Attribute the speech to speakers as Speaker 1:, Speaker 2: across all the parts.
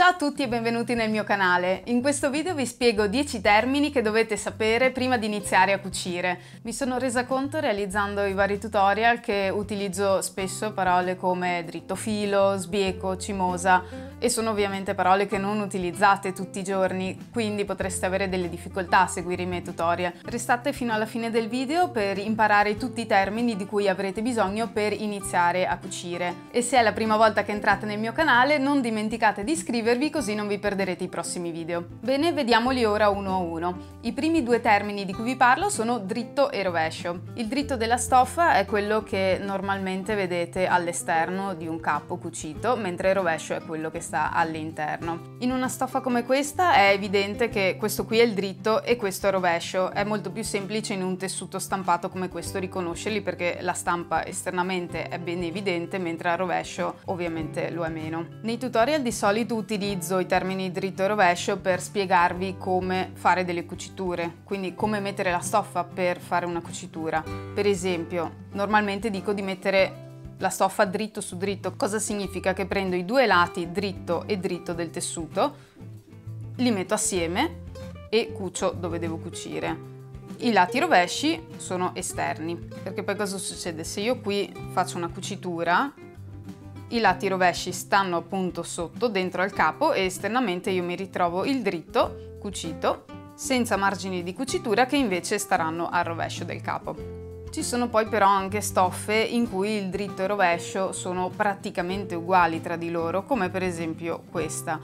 Speaker 1: Ciao a tutti e benvenuti nel mio canale. In questo video vi spiego 10 termini che dovete sapere prima di iniziare a cucire. Mi sono resa conto realizzando i vari tutorial che utilizzo spesso parole come dritto filo, sbieco, cimosa e sono ovviamente parole che non utilizzate tutti i giorni, quindi potreste avere delle difficoltà a seguire i miei tutorial. Restate fino alla fine del video per imparare tutti i termini di cui avrete bisogno per iniziare a cucire. E se è la prima volta che entrate nel mio canale, non dimenticate di iscrivervi così non vi perderete i prossimi video. Bene, vediamoli ora uno a uno. I primi due termini di cui vi parlo sono dritto e rovescio. Il dritto della stoffa è quello che normalmente vedete all'esterno di un capo cucito, mentre il rovescio è quello che sta all'interno. In una stoffa come questa è evidente che questo qui è il dritto e questo è il rovescio. È molto più semplice in un tessuto stampato come questo riconoscerli perché la stampa esternamente è ben evidente, mentre al rovescio ovviamente lo è meno. Nei tutorial di solito utilizzo i termini dritto e rovescio per spiegarvi come fare delle cuciture, quindi come mettere la stoffa per fare una cucitura. Per esempio, normalmente dico di mettere la stoffa dritto su dritto. Cosa significa? Che prendo i due lati dritto e dritto del tessuto, li metto assieme e cucio dove devo cucire. I lati rovesci sono esterni, perché poi cosa succede? Se io qui faccio una cucitura, i lati rovesci stanno appunto sotto, dentro al capo, e esternamente io mi ritrovo il dritto cucito, senza margini di cucitura che invece staranno al rovescio del capo. Ci sono poi però anche stoffe in cui il dritto e il rovescio sono praticamente uguali tra di loro, come per esempio questa.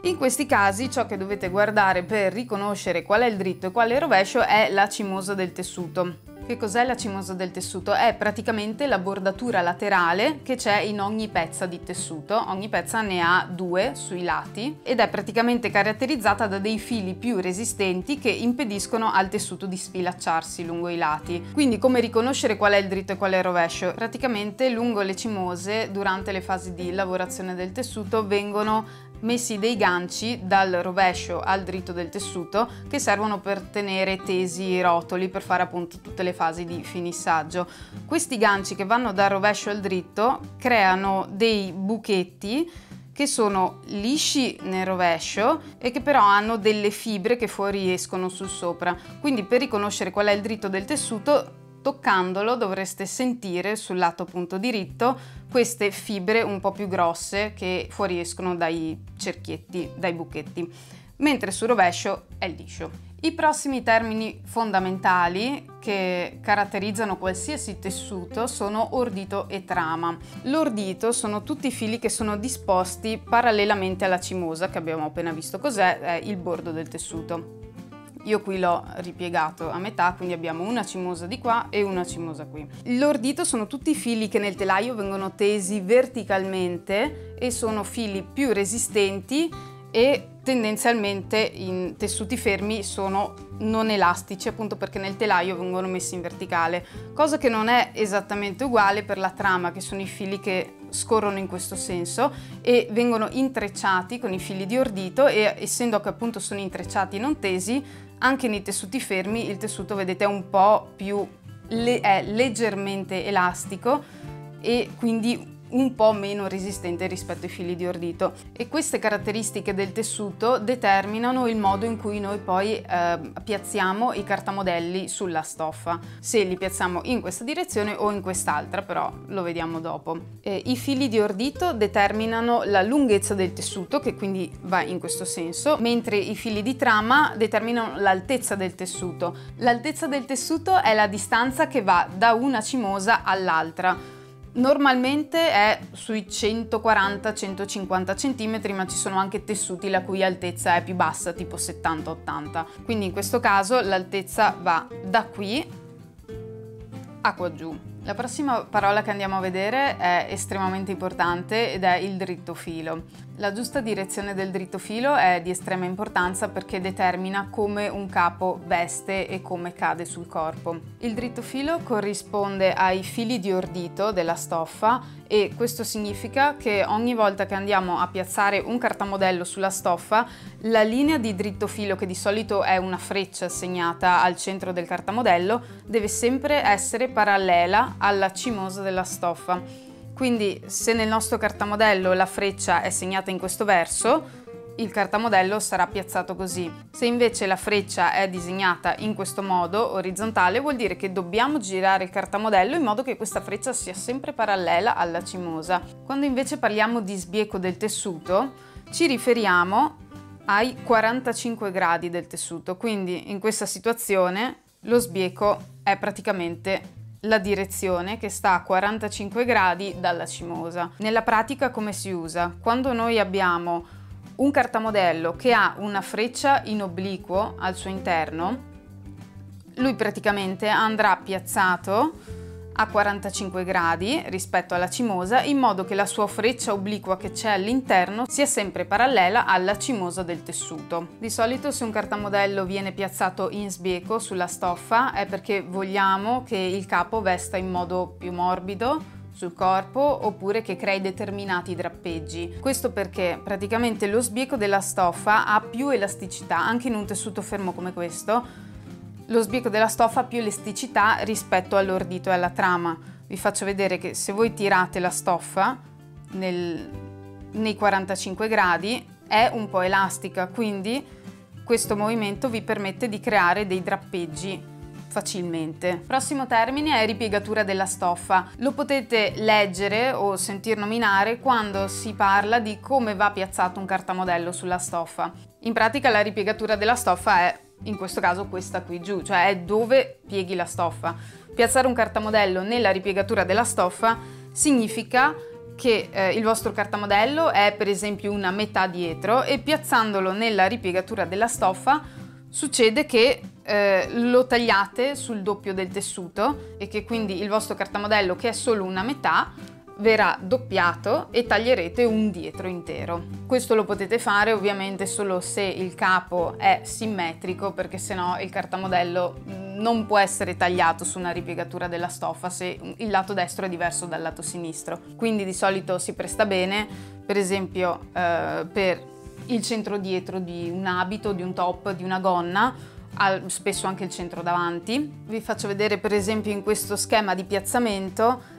Speaker 1: In questi casi ciò che dovete guardare per riconoscere qual è il dritto e qual è il rovescio è la cimosa del tessuto. Che cos'è la cimosa del tessuto? È praticamente la bordatura laterale che c'è in ogni pezza di tessuto. Ogni pezza ne ha due sui lati ed è praticamente caratterizzata da dei fili più resistenti che impediscono al tessuto di sfilacciarsi lungo i lati. Quindi come riconoscere qual è il dritto e qual è il rovescio? Praticamente lungo le cimose, durante le fasi di lavorazione del tessuto, vengono messi dei ganci dal rovescio al dritto del tessuto che servono per tenere tesi i rotoli per fare appunto tutte le fasi di finissaggio. Questi ganci che vanno dal rovescio al dritto creano dei buchetti che sono lisci nel rovescio e che però hanno delle fibre che fuoriescono sul sopra. Quindi per riconoscere qual è il dritto del tessuto, toccandolo dovreste sentire sul lato appunto diritto queste fibre un po' più grosse che fuoriescono dai cerchietti, dai buchetti, mentre sul rovescio è liscio. I prossimi termini fondamentali che caratterizzano qualsiasi tessuto sono ordito e trama. L'ordito sono tutti i fili che sono disposti parallelamente alla cimosa, che abbiamo appena visto cos'è, è il bordo del tessuto. Io qui l'ho ripiegato a metà, quindi abbiamo una cimosa di qua e una cimosa qui. L'ordito sono tutti i fili che nel telaio vengono tesi verticalmente e sono fili più resistenti e tendenzialmente in tessuti fermi sono non elastici, appunto perché nel telaio vengono messi in verticale, cosa che non è esattamente uguale per la trama, che sono i fili che scorrono in questo senso e vengono intrecciati con i fili di ordito, e essendo che appunto sono intrecciati e non tesi, anche nei tessuti fermi il tessuto, vedete, è un po' più è leggermente elastico e quindi un po' meno resistente rispetto ai fili di ordito, e queste caratteristiche del tessuto determinano il modo in cui noi poi piazziamo i cartamodelli sulla stoffa, se li piazziamo in questa direzione o in quest'altra, però lo vediamo dopo. I fili di ordito determinano la lunghezza del tessuto, che quindi va in questo senso, mentre i fili di trama determinano l'altezza del tessuto. L'altezza del tessuto è la distanza che va da una cimosa all'altra. Normalmente è sui 140-150 cm, ma ci sono anche tessuti la cui altezza è più bassa, tipo 70-80. Quindi in questo caso l'altezza va da qui a qua giù. La prossima parola che andiamo a vedere è estremamente importante ed è il dritto filo. La giusta direzione del dritto filo è di estrema importanza perché determina come un capo veste e come cade sul corpo. Il dritto filo corrisponde ai fili di ordito della stoffa e questo significa che ogni volta che andiamo a piazzare un cartamodello sulla stoffa, la linea di dritto filo, che di solito è una freccia segnata al centro del cartamodello, deve sempre essere parallela alla cimosa della stoffa. Quindi se nel nostro cartamodello la freccia è segnata in questo verso, il cartamodello sarà piazzato così. Se invece la freccia è disegnata in questo modo, orizzontale, vuol dire che dobbiamo girare il cartamodello in modo che questa freccia sia sempre parallela alla cimosa. Quando invece parliamo di sbieco del tessuto, ci riferiamo ai 45 gradi del tessuto, quindi in questa situazione lo sbieco è praticamente la direzione che sta a 45 gradi dalla cimosa. Nella pratica come si usa? Quando noi abbiamo un cartamodello che ha una freccia in obliquo al suo interno, lui praticamente andrà piazzato a 45 gradi rispetto alla cimosa, in modo che la sua freccia obliqua che c'è all'interno sia sempre parallela alla cimosa del tessuto. Di solito se un cartamodello viene piazzato in sbieco sulla stoffa è perché vogliamo che il capo vesta in modo più morbido sul corpo, oppure che crei determinati drappeggi. Questo perché praticamente lo sbieco della stoffa ha più elasticità, anche in un tessuto fermo come questo. Lo sbieco della stoffa ha più elasticità rispetto all'ordito e alla trama. Vi faccio vedere che se voi tirate la stoffa nei 45 gradi è un po' elastica, quindi questo movimento vi permette di creare dei drappeggi facilmente. Prossimo termine è ripiegatura della stoffa. Lo potete leggere o sentir nominare quando si parla di come va piazzato un cartamodello sulla stoffa. In pratica la ripiegatura della stoffa è, in questo caso, questa qui giù, cioè è dove pieghi la stoffa. Piazzare un cartamodello nella ripiegatura della stoffa significa che il vostro cartamodello è per esempio una metà dietro, e piazzandolo nella ripiegatura della stoffa succede che lo tagliate sul doppio del tessuto, e che quindi il vostro cartamodello, che è solo una metà, verrà doppiato e taglierete un dietro intero. Questo lo potete fare ovviamente solo se il capo è simmetrico, perché sennò il cartamodello non può essere tagliato su una ripiegatura della stoffa se il lato destro è diverso dal lato sinistro. Quindi di solito si presta bene, per esempio per il centro dietro di un abito, di un top, di una gonna, spesso anche il centro davanti. Vi faccio vedere per esempio in questo schema di piazzamento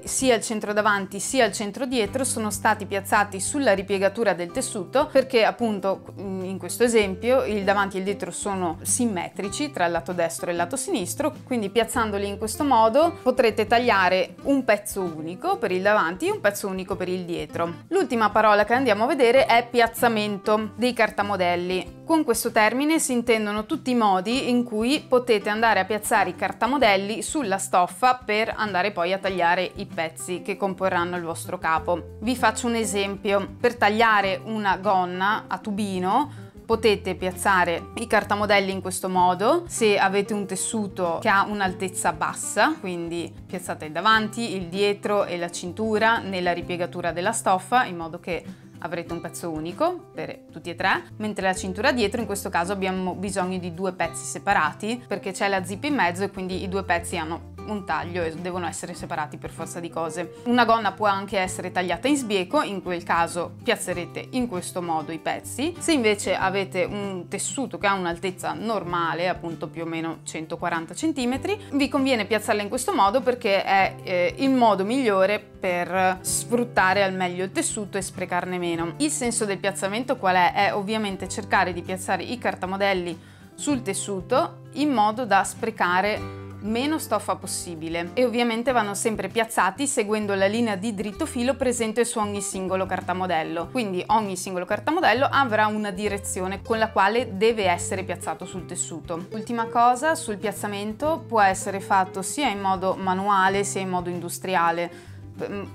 Speaker 1: sia il centro davanti sia il centro dietro sono stati piazzati sulla ripiegatura del tessuto, perché appunto in questo esempio il davanti e il dietro sono simmetrici tra il lato destro e il lato sinistro, quindi piazzandoli in questo modo potrete tagliare un pezzo unico per il davanti e un pezzo unico per il dietro. L'ultima parola che andiamo a vedere è piazzamento dei cartamodelli. Con questo termine si intendono tutti i modi in cui potete andare a piazzare i cartamodelli sulla stoffa per andare poi a tagliare i pezzi che comporranno il vostro capo. Vi faccio un esempio. Per tagliare una gonna a tubino potete piazzare i cartamodelli in questo modo. Se avete un tessuto che ha un'altezza bassa, quindi piazzate il davanti, il dietro e la cintura nella ripiegatura della stoffa, in modo che avrete un pezzo unico per tutti e tre, mentre la cintura dietro in questo caso abbiamo bisogno di due pezzi separati, perché c'è la zip in mezzo e quindi i due pezzi hanno un taglio e devono essere separati per forza di cose. Una gonna può anche essere tagliata in sbieco, in quel caso piazzerete in questo modo i pezzi. Se invece avete un tessuto che ha un'altezza normale, appunto più o meno 140 cm, vi conviene piazzarla in questo modo, perché è il modo migliore per sfruttare al meglio il tessuto e sprecarne meno. Il senso del piazzamento qual è? È ovviamente cercare di piazzare i cartamodelli sul tessuto in modo da sprecare meno stoffa possibile, e ovviamente vanno sempre piazzati seguendo la linea di dritto filo presente su ogni singolo cartamodello. Quindi ogni singolo cartamodello avrà una direzione con la quale deve essere piazzato sul tessuto. Ultima cosa sul piazzamento: può essere fatto sia in modo manuale sia in modo industriale.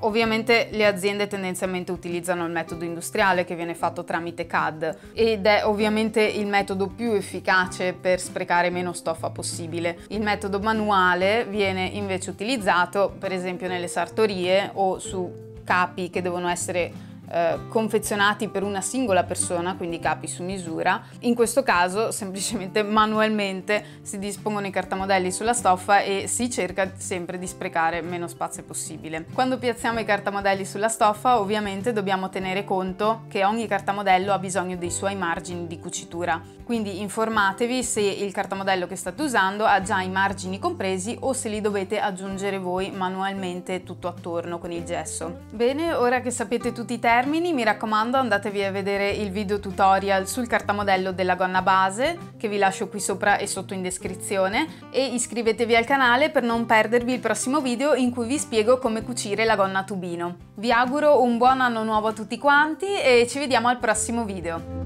Speaker 1: Ovviamente le aziende tendenzialmente utilizzano il metodo industriale, che viene fatto tramite CAD, ed è ovviamente il metodo più efficace per sprecare meno stoffa possibile. Il metodo manuale viene invece utilizzato per esempio nelle sartorie o su capi che devono essere confezionati per una singola persona, quindi capi su misura. In questo caso semplicemente manualmente si dispongono i cartamodelli sulla stoffa e si cerca sempre di sprecare meno spazio possibile. Quando piazziamo i cartamodelli sulla stoffa ovviamente dobbiamo tenere conto che ogni cartamodello ha bisogno dei suoi margini di cucitura, quindi informatevi se il cartamodello che state usando ha già i margini compresi o se li dovete aggiungere voi manualmente tutto attorno con il gesso. Bene, ora che sapete tutti i termini termini, mi raccomando andatevi a vedere il video tutorial sul cartamodello della gonna base, che vi lascio qui sopra e sotto in descrizione, e iscrivetevi al canale per non perdervi il prossimo video in cui vi spiego come cucire la gonna a tubino. Vi auguro un buon anno nuovo a tutti quanti e ci vediamo al prossimo video.